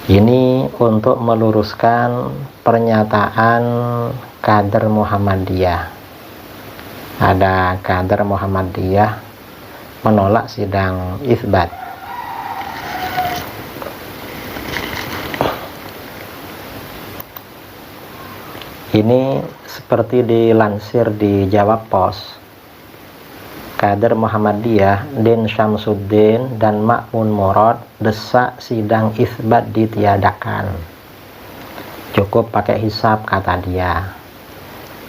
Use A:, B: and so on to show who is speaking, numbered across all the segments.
A: Ini untuk meluruskan pernyataan kader Muhammadiyah. Ada kader Muhammadiyah menolak sidang isbat. Ini seperti dilansir di Jawab Pos. Kader Muhammadiyah Din Syamsuddin dan Ma'mun Murad desak sidang isbat ditiadakan. Cukup pakai hisab, kata dia.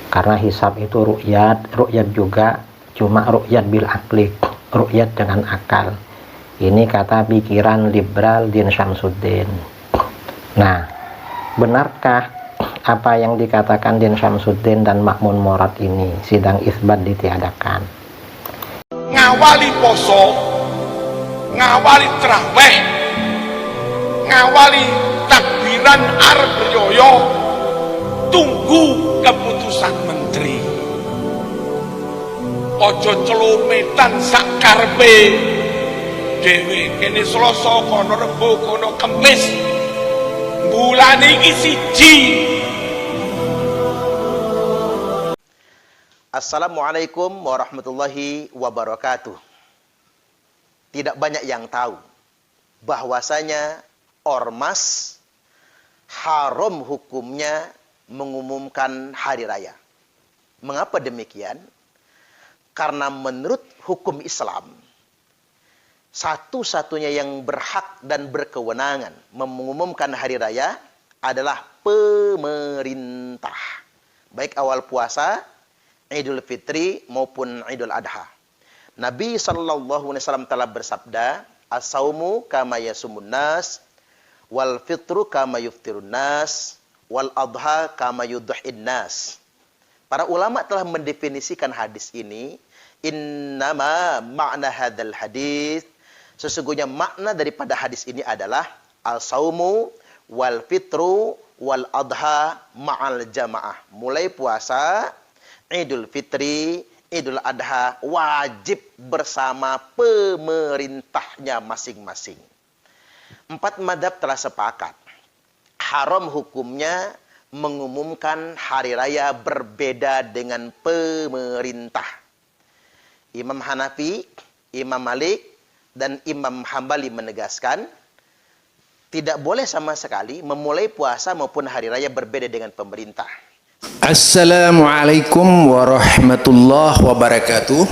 A: Karena hisab itu ru'yat juga cuma ru'yat bil aklik, ru'yat dengan akal. Ini kata pikiran liberal Din Syamsuddin. Nah, benarkah apa yang dikatakan Din Syamsuddin dan Ma'mun Murad ini? Sidang isbat ditiadakan.
B: Ngawali poso, ngawali traweh, ngawali takbiran arep beryoyo, tunggu keputusan menteri. Ojo celumetan sak karepe dhewe, kene Selasa kono Rebo kono Kamis, bulan iki siji.
C: Assalamualaikum warahmatullahi wabarakatuh. Tidak banyak yang tahu bahwasanya ormas haram hukumnya mengumumkan hari raya. Mengapa demikian? Karena menurut hukum Islam, satu-satunya yang berhak dan berkewenangan mengumumkan hari raya adalah pemerintah. Baik awal puasa, Idul Fitri maupun Idul Adha. Nabi SAW telah bersabda, as-saumu kama yasumun nas, wal fitru kama yuftirun nas, wal adha kama yudhin nas. Para ulama telah mendefinisikan hadis ini, innama ma'na hadzal hadis, sesungguhnya makna daripada hadis ini adalah as-saumu wal fitru wal adha ma'al jamaah. Mulai puasa, Idul Fitri, Idul Adha wajib bersama pemerintahnya masing-masing. 4 madzhab telah sepakat. Haram hukumnya mengumumkan hari raya berbeda dengan pemerintah. Imam Hanafi, Imam Malik, dan Imam Hambali menegaskan tidak boleh sama sekali memulai puasa maupun hari raya berbeda dengan pemerintah.
D: Assalamualaikum warahmatullahi wabarakatuh.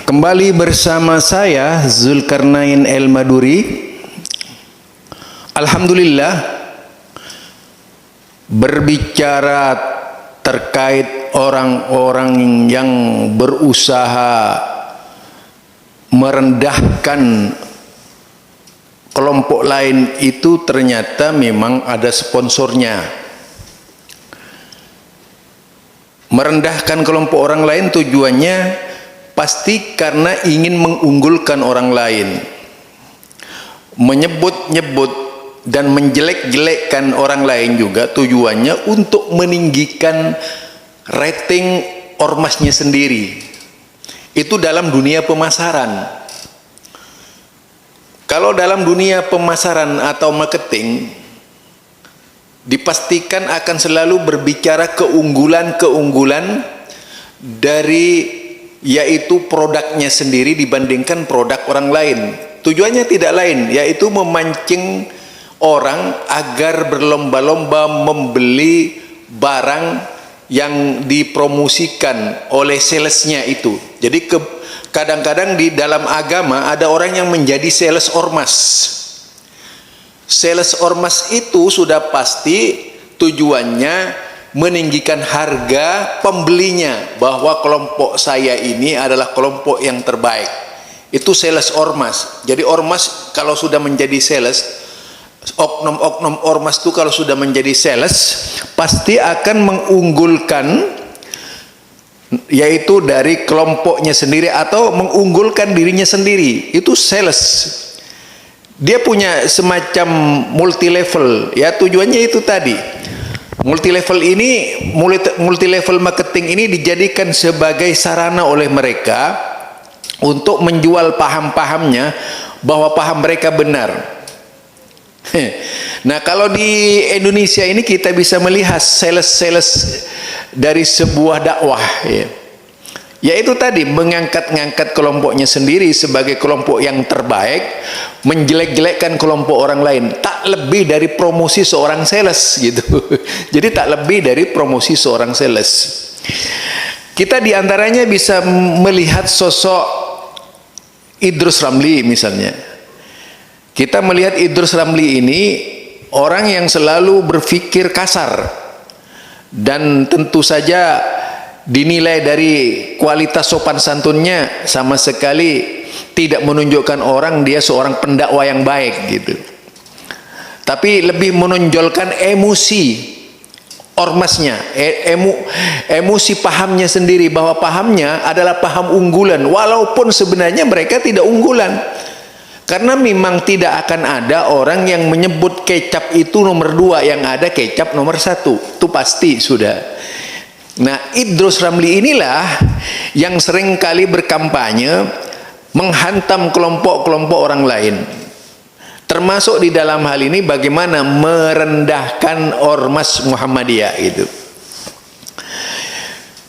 D: Kembali bersama saya Zulkarnain El-Maduri. Alhamdulillah, berbicara terkait orang-orang yang berusaha merendahkan kelompok lain itu ternyata memang ada sponsornya. Merendahkan kelompok orang lain tujuannya pasti karena ingin mengunggulkan orang lain. Menyebut-nyebut dan menjelek-jelekkan orang lain juga tujuannya untuk meninggikan rating ormasnya sendiri. Itu dalam dunia pemasaran. Kalau dalam dunia pemasaran atau marketing, dipastikan akan selalu berbicara keunggulan-keunggulan dari yaitu produknya sendiri dibandingkan produk orang lain. Tujuannya tidak lain, yaitu memancing orang agar berlomba-lomba membeli barang yang dipromosikan oleh salesnya itu. Jadi kadang-kadang di dalam agama ada orang yang menjadi sales ormas. Sales ormas itu sudah pasti tujuannya meninggikan harga pembelinya, bahwa kelompok saya ini adalah kelompok yang terbaik. Itu sales ormas. Jadi ormas kalau sudah menjadi sales, oknum-oknum ormas itu kalau sudah menjadi sales pasti akan mengunggulkan yaitu dari kelompoknya sendiri atau mengunggulkan dirinya sendiri. Itu sales. Dia punya semacam multi level, ya tujuannya itu tadi. Multi level ini, multi level marketing ini dijadikan sebagai sarana oleh mereka untuk menjual paham-pahamnya bahwa paham mereka benar. Nah, kalau di Indonesia ini kita bisa melihat sales-sales dari sebuah dakwah, ya. Yaitu tadi mengangkat-ngangkat kelompoknya sendiri sebagai kelompok yang terbaik, menjelek-jelekkan kelompok orang lain. Tak lebih dari promosi seorang sales gitu. Jadi tak lebih dari promosi seorang sales. Kita diantaranya bisa melihat sosok Idrus Ramli misalnya. Kita melihat Idrus Ramli ini orang yang selalu berpikir kasar, dan tentu saja dinilai dari kualitas sopan santunnya sama sekali tidak menunjukkan orang dia seorang pendakwa yang baik gitu. Tapi lebih menonjolkan emosi ormasnya, emosi pahamnya sendiri, bahwa pahamnya adalah paham unggulan, walaupun sebenarnya mereka tidak unggulan. Karena memang tidak akan ada orang yang menyebut kecap itu nomor 2, yang ada kecap nomor 1, itu pasti sudah. Nah, Idrus Ramli inilah yang sering kali berkampanye menghantam kelompok-kelompok orang lain, termasuk di dalam hal ini bagaimana merendahkan ormas Muhammadiyah itu.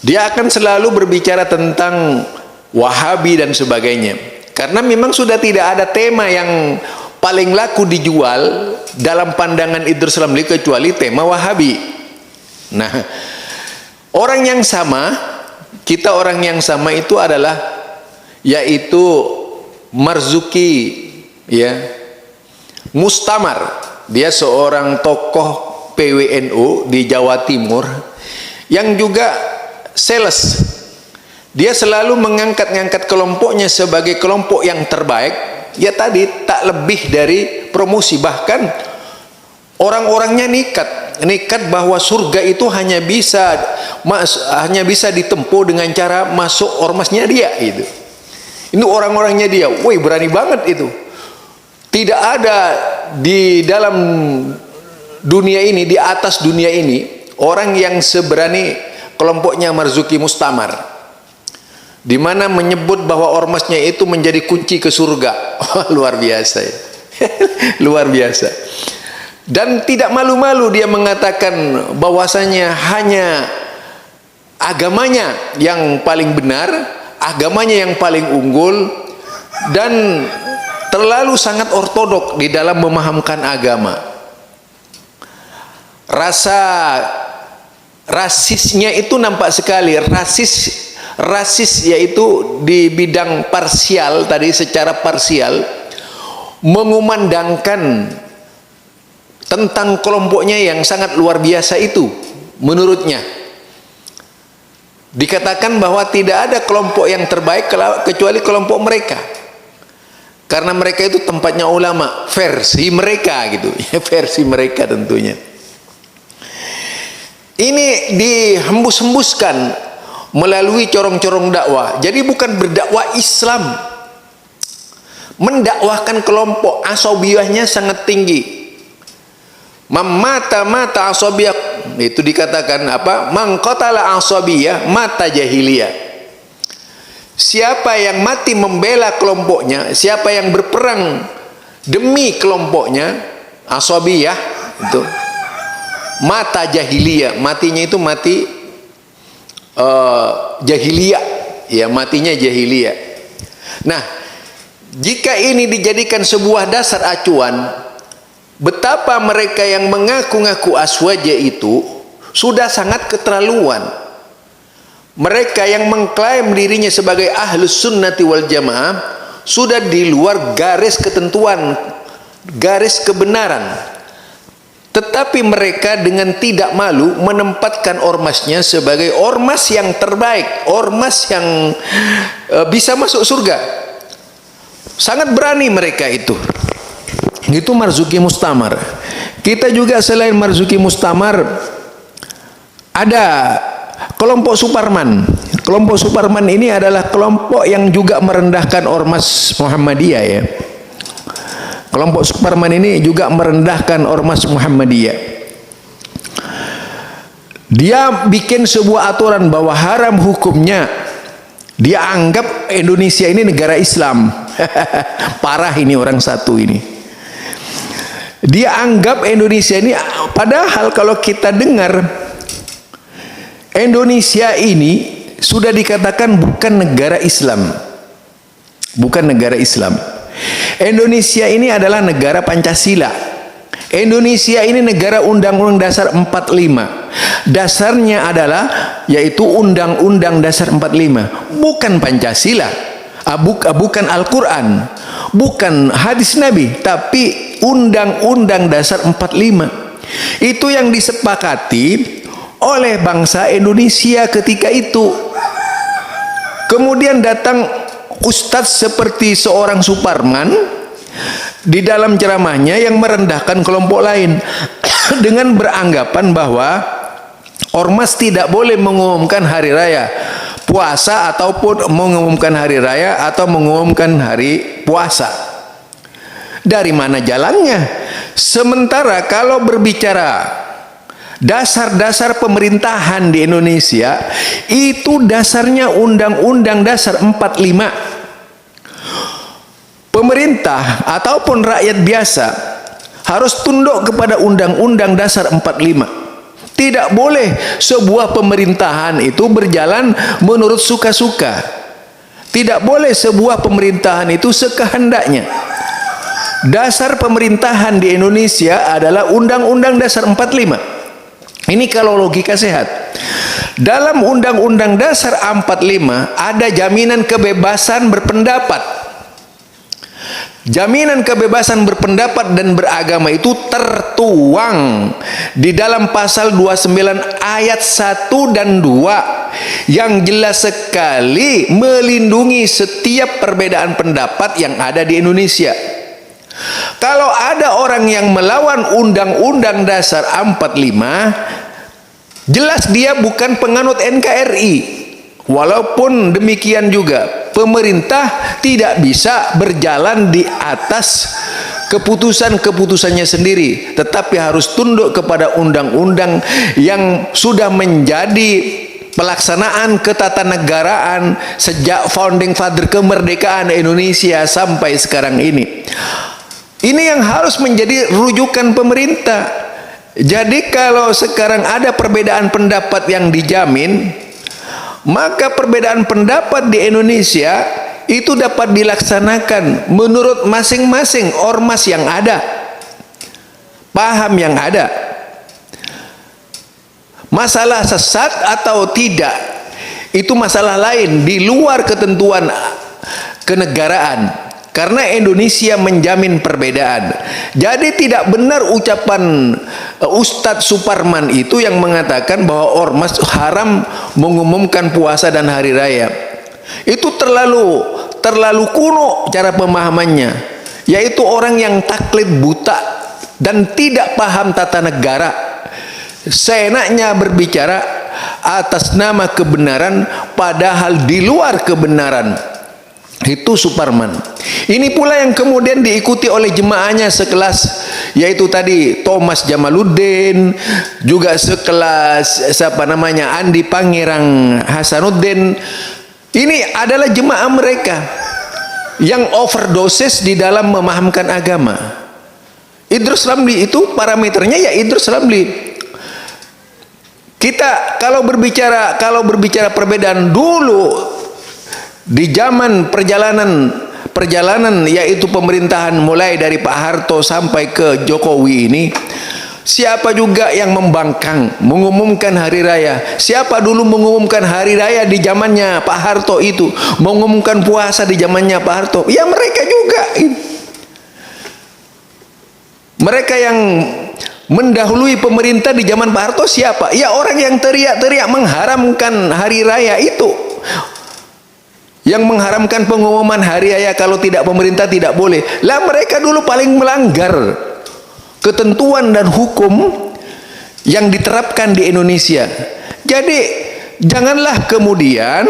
D: Dia akan selalu berbicara tentang Wahabi dan sebagainya, karena memang sudah tidak ada tema yang paling laku dijual dalam pandangan Idrus Ramli kecuali tema Wahabi. Nah, orang yang sama, kita orang yang sama itu adalah yaitu Marzuki, ya, Mustamar. Dia seorang tokoh PWNU di Jawa Timur yang juga sales. Dia selalu mengangkat-ngangkat kelompoknya sebagai kelompok yang terbaik. Ya tadi tak lebih dari promosi, bahkan orang-orangnya nikat bahwa surga itu hanya bisa ditempuh dengan cara masuk ormasnya dia itu. Ini orang-orangnya dia. Woi, berani banget itu. Tidak ada di dalam dunia ini, di atas dunia ini, orang yang seberani kelompoknya Marzuki Mustamar, di mana menyebut bahwa ormasnya itu menjadi kunci ke surga. Luar biasa ya. Luar biasa. Dan tidak malu-malu dia mengatakan bahwasanya hanya agamanya yang paling benar, agamanya yang paling unggul, dan terlalu sangat ortodok di dalam memahamkan agama. Rasa rasisnya itu nampak sekali. Rasis yaitu di bidang parsial tadi, secara parsial mengumandangkan tentang kelompoknya yang sangat luar biasa itu. Menurutnya dikatakan bahwa tidak ada kelompok yang terbaik kecuali kelompok mereka, karena mereka itu tempatnya ulama, versi mereka gitu. Versi mereka tentunya. Ini dihembus-hembuskan melalui corong-corong dakwah. Jadi bukan berdakwah Islam, mendakwahkan kelompok. Asabiyahnya sangat tinggi. Mata asabiyah itu dikatakan apa? Mangqatala asabiyah mata jahiliyah. Siapa yang mati membela kelompoknya, siapa yang berperang demi kelompoknya, asabiyah itu mata jahiliyah. Matinya itu mati jahiliyah, ya, matinya jahiliyah. Nah, jika ini dijadikan sebuah dasar acuan, betapa mereka yang mengaku-ngaku aswaja itu sudah sangat keterlaluan. Mereka yang mengklaim dirinya sebagai ahlus sunnati wal jamaah sudah di luar garis ketentuan, garis kebenaran. Tetapi mereka dengan tidak malu menempatkan ormasnya sebagai ormas yang terbaik, ormas yang bisa masuk surga. Sangat berani mereka itu. Itu Marzuki Mustamar. Kita juga selain Marzuki Mustamar ada kelompok Suparman. Kelompok Suparman ini adalah kelompok yang juga merendahkan ormas Muhammadiyah, ya. Kelompok Suparman ini juga merendahkan ormas Muhammadiyah. Dia bikin sebuah aturan bahwa haram hukumnya. Dia anggap Indonesia ini negara Islam. Parah ini orang satu ini. Dia anggap Indonesia ini, padahal kalau kita dengar, Indonesia ini sudah dikatakan bukan negara Islam. Bukan negara Islam. Indonesia ini adalah negara Pancasila. Indonesia ini negara Undang-Undang Dasar 45. Dasarnya adalah yaitu Undang-Undang Dasar 45, bukan Pancasila, bukan Al-Quran, bukan hadis Nabi, tapi Undang-Undang Dasar 45. Itu yang disepakati oleh bangsa Indonesia ketika itu. Kemudian datang ustadz seperti seorang Suparman di dalam ceramahnya yang merendahkan kelompok lain dengan beranggapan bahwa ormas tidak boleh mengumumkan hari raya puasa ataupun mengumumkan hari raya atau mengumumkan hari puasa. Dari mana jalannya? Sementara kalau berbicara dasar-dasar pemerintahan di Indonesia, itu dasarnya Undang-Undang Dasar 45. Pemerintah ataupun rakyat biasa harus tunduk kepada Undang-Undang Dasar 45. Tidak boleh sebuah pemerintahan itu berjalan menurut suka-suka. Tidak boleh sebuah pemerintahan itu sekehendaknya. Dasar pemerintahan di Indonesia adalah Undang-Undang Dasar 45. Ini kalau logika sehat. Dalam Undang-Undang Dasar 45 ada jaminan kebebasan berpendapat. Jaminan kebebasan berpendapat dan beragama itu tertuang di dalam pasal 29 ayat 1 dan 2 yang jelas sekali melindungi setiap perbedaan pendapat yang ada di Indonesia. Kalau ada orang yang melawan Undang-Undang Dasar 45, jelas dia bukan penganut NKRI. Walaupun demikian juga, pemerintah tidak bisa berjalan di atas keputusan-keputusannya sendiri, tetapi harus tunduk kepada undang-undang yang sudah menjadi pelaksanaan ketatanegaraan sejak founding father kemerdekaan Indonesia sampai sekarang ini. Ini yang harus menjadi rujukan pemerintah. Jadi kalau sekarang ada perbedaan pendapat yang dijamin, maka perbedaan pendapat di Indonesia itu dapat dilaksanakan menurut masing-masing ormas yang ada, paham yang ada. Masalah sesat atau tidak itu masalah lain di luar ketentuan kenegaraan. Karena Indonesia menjamin perbedaan. Jadi tidak benar ucapan Ustadz Suparman itu yang mengatakan bahwa ormas haram mengumumkan puasa dan hari raya. Itu terlalu kuno cara pemahamannya. Yaitu orang yang taklid buta dan tidak paham tata negara. Seenaknya berbicara atas nama kebenaran padahal di luar kebenaran. Itu Suparman. Ini pula yang kemudian diikuti oleh jemaahnya sekelas, yaitu tadi Thomas Jamaluddin, juga sekelas siapa namanya Andi Pangerang Hasanuddin. Ini adalah jemaah mereka yang overdosis di dalam memahamkan agama. Idrus Ramli itu parameternya ya Idrus Ramli. Kita kalau berbicara perbedaan dulu di zaman perjalanan yaitu pemerintahan mulai dari Pak Harto sampai ke Jokowi ini, siapa juga yang membangkang mengumumkan hari raya? Siapa dulu mengumumkan hari raya di zamannya Pak Harto itu? Mengumumkan puasa di zamannya Pak Harto? Ya mereka juga. Mereka yang mendahului pemerintah di zaman Pak Harto siapa? Ya orang yang teriak-teriak mengharamkan hari raya itu. Yang mengharamkan pengumuman hari raya kalau tidak pemerintah tidak boleh. Lah mereka dulu paling melanggar ketentuan dan hukum yang diterapkan di Indonesia. Jadi janganlah kemudian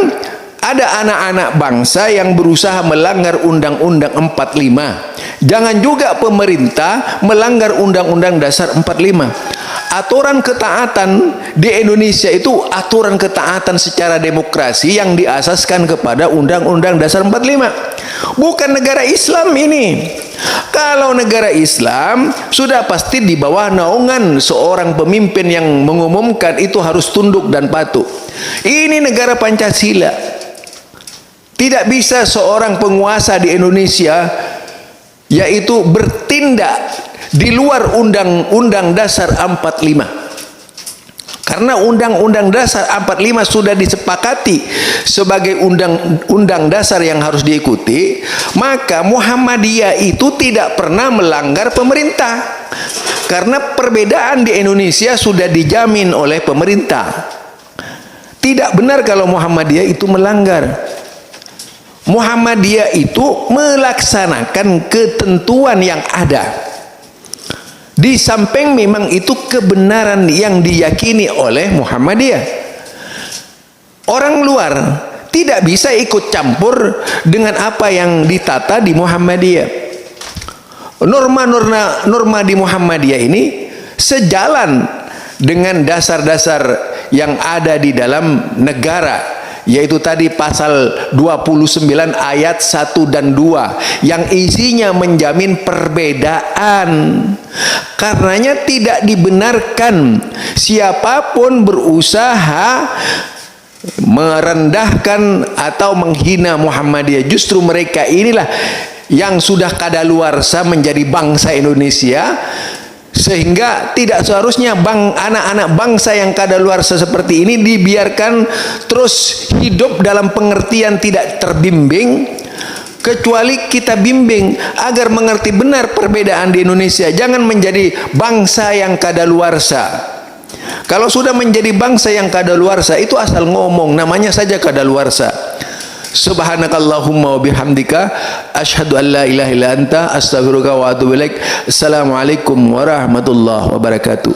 D: ada anak-anak bangsa yang berusaha melanggar Undang-Undang 45. Jangan juga pemerintah melanggar Undang-Undang Dasar 45. aturan ketaatan di Indonesia itu aturan ketaatan secara demokrasi yang diasaskan kepada Undang-Undang Dasar 45. Bukan negara Islam ini. Kalau negara Islam sudah pasti di bawah naungan seorang pemimpin yang mengumumkan itu harus tunduk dan patuh. Ini negara Pancasila. Tidak bisa seorang penguasa di Indonesia yaitu bertindak di luar Undang-Undang Dasar 45. Karena Undang-Undang Dasar 45 sudah disepakati sebagai undang dasar yang harus diikuti, maka Muhammadiyah itu tidak pernah melanggar pemerintah. Karena perbedaan di Indonesia sudah dijamin oleh pemerintah. Tidak benar kalau Muhammadiyah itu melanggar. Muhammadiyah itu melaksanakan ketentuan yang ada. Di samping memang itu kebenaran yang diyakini oleh Muhammadiyah. Orang luar tidak bisa ikut campur dengan apa yang ditata di Muhammadiyah. Norma di Muhammadiyah ini sejalan dengan dasar-dasar yang ada di dalam negara, yaitu tadi pasal 29 ayat 1 dan 2 yang isinya menjamin perbedaan. Karenanya tidak dibenarkan siapapun berusaha merendahkan atau menghina Muhammadiyah. Justru mereka inilah yang sudah kadaluarsa menjadi bangsa Indonesia, sehingga tidak seharusnya anak-anak bangsa yang kadaluarsa seperti ini dibiarkan terus hidup dalam pengertian tidak terbimbing, kecuali kita bimbing agar mengerti benar perbedaan di Indonesia. Jangan menjadi bangsa yang kadaluarsa. Kalau sudah menjadi bangsa yang kadaluarsa itu asal ngomong, namanya saja kadaluarsa. Subhanakallahumma wa bihamdika asyhadu an la ilaha illa anta astaghfiruka wa atubu ilaik. Assalamualaikum warahmatullahi wabarakatuh.